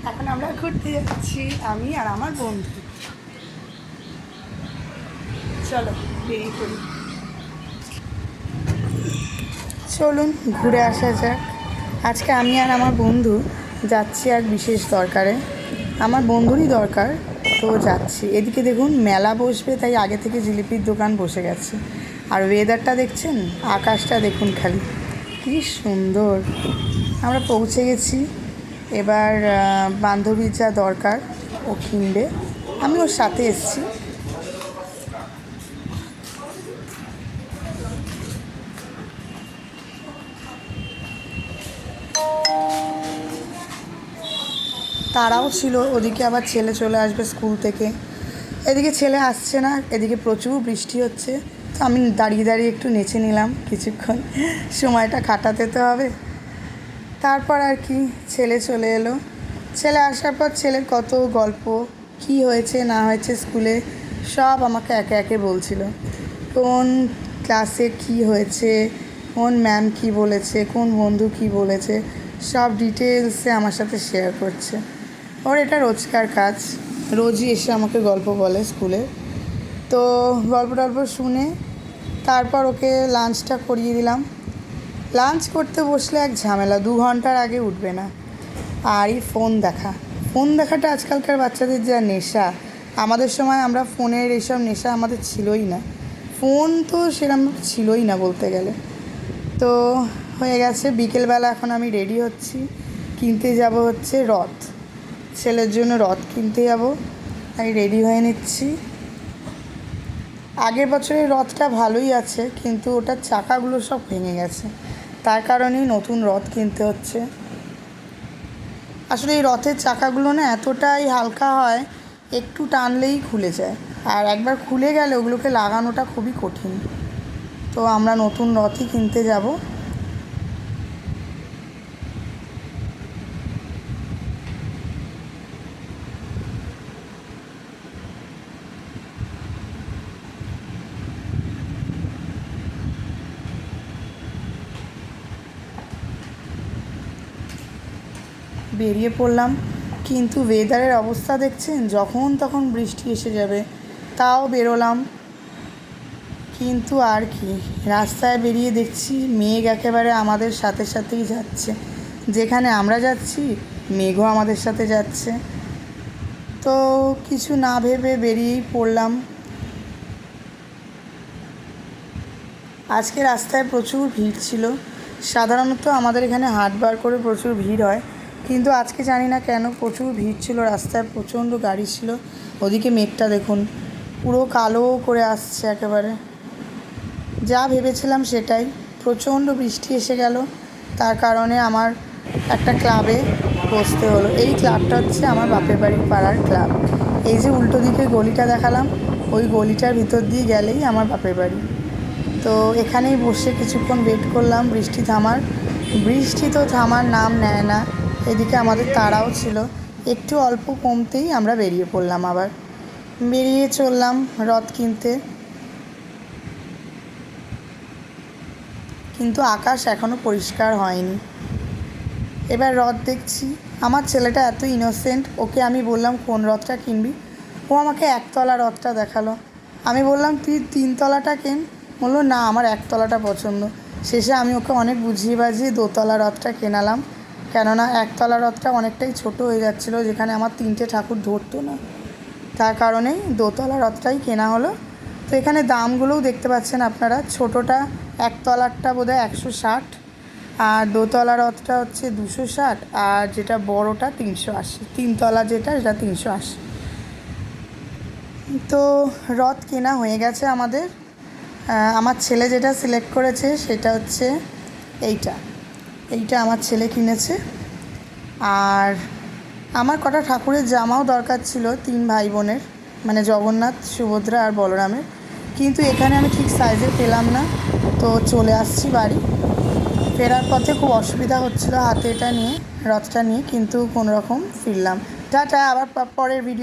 এখন আমরা ঘুরতে যাচ্ছি, আমি আর আমার বন্ধু। চলো বেরিয়ে পড়ি। চলুন ঘুরে আসা যাক। আজকে আমি আর আমার বন্ধু যাচ্ছি এক বিশেষ দরকারে। আমার বন্ধুরই দরকার, তো যাচ্ছি। এদিকে দেখুন মেলা বসবে, তাই আগে থেকে জিলিপির দোকান বসে গেছে। আর ওয়েদারটা দেখছেন, আকাশটা দেখুন খালি, কী সুন্দর। আমরা পৌঁছে গেছি। এবার বান্ধবীর যা দরকার ও কিনবে, আমি ওর সাথে এসেছি। তারাও ছিল, ওদিকে আবার ছেলে চলে আসবে স্কুল থেকে। এদিকে ছেলে আসছে না, এদিকে প্রচুর বৃষ্টি হচ্ছে। তো আমি দাঁড়িয়ে দাঁড়িয়ে একটু নেচে নিলাম কিছুক্ষণ, সময়টা কাটাতে তো হবে। তারপর আর কি, ছেলে চলে এলো। ছেলে আসার পর ছেলের কত গল্প, কি হয়েছে না হয়েছে স্কুলে সব আমাকে একে একে বলছিল। কোন ক্লাসে কি হয়েছে, কোন ম্যাম কি বলেছে, কোন বন্ধু কি বলেছে, সব ডিটেলসে আমার সাথে শেয়ার করছে। ওর এটা রোজকার কাজ, রোজই এসে আমাকে গল্প বলে স্কুলে। তো গল্প টল্প শুনে তারপর ওকে লাঞ্চটা করিয়ে দিলাম। লাঞ্চ করতে বসলে এক ঝামেলা, 2 ঘন্টার আগে উঠবে না। আর এই ফোন দেখাটা আজকালকার বাচ্চাদের যা নেশা। আমাদের সময় আমরা ফোনের এইসব নেশা আমাদের ছিলই না। ফোন তো সেরকম ছিলই না বলতে গেলে। তো হয়ে গেছে বিকেলবেলা, এখন আমি রেডি হচ্ছি। কিনতে যাব হচ্ছে রথ, ছেলের জন্য রথ কিনতে যাব, তাই রেডি হয়ে নিচ্ছি। আগের বছরের রথটা ভালোই আছে, কিন্তু ওটার চাকাগুলো সব ভেঙে গেছে, তার কারণেই নতুন রথ কিনতে হচ্ছে। আসলে এই রথের চাকাগুলো না এতটাই হালকা হয়, একটু টানলেই খুলে যায়। আর একবার খুলে গেলে ওগুলোকে লাগানোটা খুবই কঠিন। তো আমরা নতুন রথই কিনতে যাব। বেরিয়ে পড়লাম, কিন্তু ওয়েদারের অবস্থা দেখছেন, যখন তখন বৃষ্টি এসে যাবে। তাও বেরোলাম, কিন্তু আর কি, রাস্তায় বেরিয়ে দেখছি মেঘ একেবারে আমাদের সাথে সাথেই যাচ্ছে। যেখানে আমরা যাচ্ছি মেঘও আমাদের সাথে যাচ্ছে। তো কিছু না ভেবে বেরিয়েই পড়লাম। আজকে রাস্তায় প্রচুর ভিড় ছিল। সাধারণত আমাদের এখানে হাটবার করে প্রচুর ভিড় হয়, কিন্তু আজকে জানি না কেন প্রচুর ভিড় ছিল, রাস্তায় প্রচণ্ড গাড়ি ছিল। ওদিকে মেঘটা দেখুন, পুরো কালো করে আসছে একেবারে। যা ভেবেছিলাম সেটাই, প্রচণ্ড বৃষ্টি এসে গেল। তার কারণে আমার একটা ক্লাবে বসতে হলো। এই ক্লাবটা হচ্ছে আমার বাপের বাড়ির পাড়ার ক্লাব। এই যে উল্টো দিকে গলিটা দেখালাম, ওই গলিটার ভিতর দিয়ে গেলেই আমার বাপের বাড়ি। তো এখানেই বসে কিছুক্ষণ ওয়েট করলাম বৃষ্টি থামার। বৃষ্টি তো থামার নাম নেয় না। এদিকে আমাদের তারাও ছিল, একটু অল্প কমতেই আমরা বেরিয়ে পড়লাম। আবার বেরিয়ে চললাম রথ কিনতে। কিন্তু আকাশ এখনও পরিষ্কার হয়নি। এবার রথ দেখছি। আমার ছেলেটা এত ইনোসেন্ট, ওকে আমি বললাম কোন রথটা কিনবি, ও আমাকে 1 তলা রথটা দেখালো। আমি বললাম তুই 3 তলাটা কেন, বললো না আমার 1 তলাটা পছন্দ। শেষে আমি ওকে অনেক বুঝিয়ে বাজিয়ে 2 তলা রথটা কেনালাম, কেননা 1 তলা রথটা অনেকটাই ছোট হয়ে যাচ্ছিলো, যেখানে আমার 3টে ঠাকুর ধরতো না। তার কারণেই 2 তলা রথটাই কেনা হলো। তো এখানে দামগুলোও দেখতে পাচ্ছেন আপনারা। ছোটোটা 1 তলারটা বোধহয় 160, আর 2 তলা রথটা হচ্ছে 260, আর যেটা বড়োটা 380, 3 তলা যেটা সেটা 380। তো রথ কেনা হয়ে গেছে আমাদের। আমার ছেলে যেটা সিলেক্ট করেছে সেটা হচ্ছে এইটা আমার ছেলে কিনেছে। আর আমার কটা ঠাকুরের জামাও দরকার ছিল, 3 ভাই বোনের, মানে জগন্নাথ, সুভদ্রা আর বলরামের, কিন্তু এখানে আমি ঠিক সাইজে পেলাম না। তো চলে আসছি বাড়ি। ফেরার পথে খুব অসুবিধা হচ্ছিলো হাতে এটা নিয়ে, রথটা নিয়ে, কিন্তু কোনো রকম ফিরলাম। টাটা, আবার পরের ভিডিও।